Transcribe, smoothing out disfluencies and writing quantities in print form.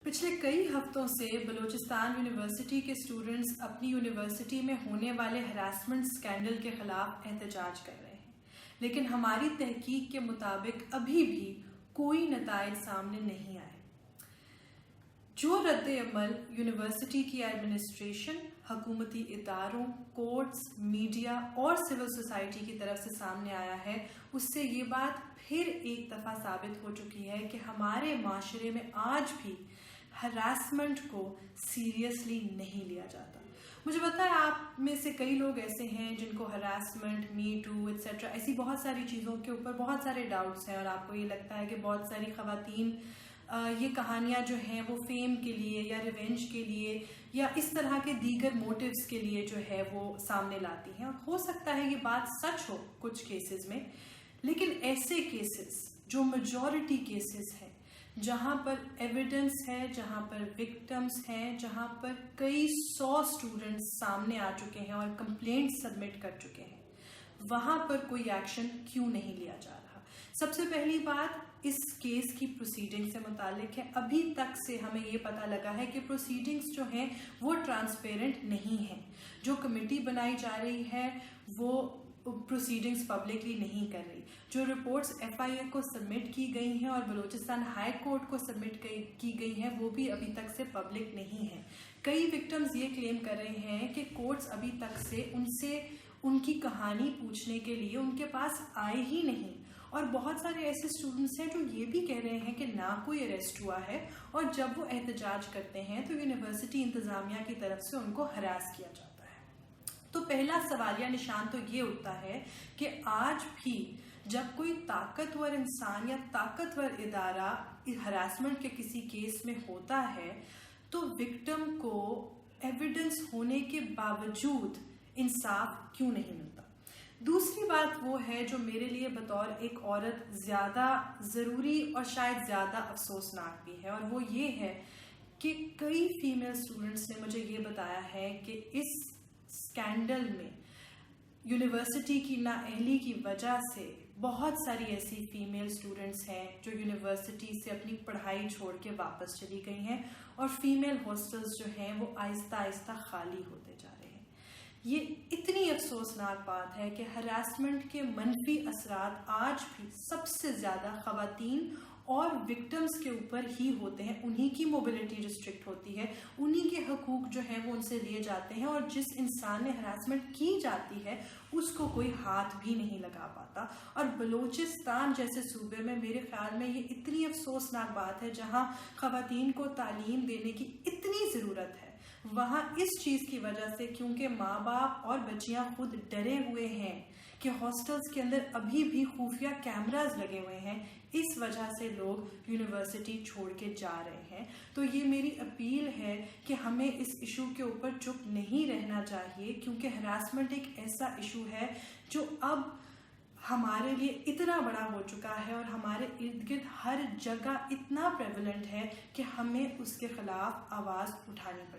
پچھلے کئی ہفتوں سے بلوچستان یونیورسٹی کے اسٹوڈنٹس اپنی یونیورسٹی میں ہونے والے ہراسمنٹ اسکینڈل کے خلاف احتجاج کر رہے ہیں، لیکن ہماری تحقیق کے مطابق ابھی بھی کوئی نتائج سامنے نہیں آئے۔ جو رد عمل یونیورسٹی کی ایڈمنسٹریشن، حکومتی اداروں، کورٹس، میڈیا اور سول سوسائٹی کی طرف سے سامنے آیا ہے، اس سے یہ بات پھر ایک دفعہ ثابت ہو چکی ہے کہ ہمارے معاشرے میں آج بھی ہراسمنٹ کو سیریسلی نہیں لیا جاتا۔ مجھے پتا ہے آپ میں سے کئی لوگ ایسے ہیں جن کو ہراسمنٹ، می ٹو ایٹسیٹرا ایسی بہت ساری چیزوں کے اوپر بہت سارے ڈاؤٹس ہیں، اور آپ کو یہ لگتا ہے کہ بہت ساری خواتین یہ کہانیاں جو ہیں وہ فیم کے لیے یا ریونج کے لیے یا اس طرح کے دیگر موٹیوز کے لیے جو ہے وہ سامنے لاتی ہیں، اور ہو سکتا ہے یہ بات سچ ہو کچھ کیسز میں، لیکن ایسے کیسز جو میجورٹی کیسز ہیں، جہاں پر ایویڈنس ہے، جہاں پر وکٹمز ہیں، جہاں پر کئی 100 اسٹوڈنٹس سامنے آ چکے ہیں اور کمپلینٹ سبمٹ کر چکے ہیں، وہاں پر کوئی ایکشن کیوں نہیں لیا جا رہا؟ سب سے پہلی بات اس کیس کی پروسیڈنگ سے متعلق ہے۔ ابھی تک سے ہمیں یہ پتہ لگا ہے کہ پروسیڈنگز جو ہیں وہ ٹرانسپیرنٹ نہیں ہیں۔ جو کمیٹی بنائی جا رہی ہے وہ پروسیڈنگز پبلکلی نہیں کر رہی۔ جو رپورٹس ایف آئی اے کو سبمٹ کی گئی ہیں اور بلوچستان ہائی کورٹ کو سبمٹ کی گئی ہیں وہ بھی ابھی تک سے پبلک نہیں ہیں۔ کئی وکٹمز یہ کلیم کر رہے ہیں کہ کورٹس ابھی تک سے ان کی کہانی پوچھنے کے لیے ان کے پاس آئے ہی نہیں، اور بہت سارے ایسے اسٹوڈنٹس ہیں جو یہ بھی کہہ رہے ہیں کہ نہ کوئی اریسٹ ہوا ہے، اور جب وہ احتجاج کرتے ہیں تو یونیورسٹی انتظامیہ کی طرف سے ان کو ہراس کیا جاتا ہے۔ تو پہلا سوالیہ نشان تو یہ اٹھتا ہے کہ آج بھی جب کوئی طاقتور انسان یا طاقتور ادارہ ہراسمنٹ کے کسی کیس میں ہوتا ہے تو وکٹم کو ایویڈنس ہونے کے باوجود انصاف کیوں نہیں ملتا؟ دوسری بات وہ ہے جو میرے لیے بطور ایک عورت زیادہ ضروری اور شاید زیادہ افسوسناک بھی ہے، اور وہ یہ ہے کہ کئی فیمیل اسٹوڈنٹس نے مجھے یہ بتایا ہے کہ اس اسکینڈل میں یونیورسٹی کی نااہلی کی وجہ سے بہت ساری ایسی فیمیل اسٹوڈنٹس ہیں جو یونیورسٹی سے اپنی پڑھائی چھوڑ کے واپس چلی گئی ہیں، اور فیمیل ہاسٹلز جو ہیں وہ آہستہ آہستہ خالی ہوتے جا رہے ہیں۔ یہ اتنی افسوسناک بات ہے کہ ہراسمنٹ کے منفی اثرات آج بھی سب سے زیادہ خواتین اور وکٹمز کے اوپر ہی ہوتے ہیں، انہی کی موبلٹی ریسٹرکٹ ہوتی ہے، انہی کے حقوق جو ہیں وہ ان سے لیے جاتے ہیں، اور جس انسان نے ہراسمنٹ کی جاتی ہے اس کو کوئی ہاتھ بھی نہیں لگا پاتا۔ اور بلوچستان جیسے صوبے میں میرے خیال میں یہ اتنی افسوسناک بات ہے جہاں خواتین کو تعلیم دینے کی اتنی ضرورت ہے، وہاں اس چیز کی وجہ سے کیونکہ ماں باپ اور بچیاں خود ڈرے ہوئے ہیں کہ ہاسٹلز کے اندر ابھی بھی خفیہ کیمراز لگے ہوئے ہیں، اس وجہ سے لوگ یونیورسٹی چھوڑ کے جا رہے ہیں۔ تو یہ میری اپیل ہے کہ ہمیں اس ایشو کے اوپر چپ نہیں رہنا چاہیے، کیونکہ ہراسمنٹ ایک ایسا ایشو ہے جو اب ہمارے لیے اتنا بڑا ہو چکا ہے اور ہمارے ارد گرد ہر جگہ اتنا پریولنٹ ہے کہ ہمیں اس کے خلاف آواز اٹھانی پڑے۔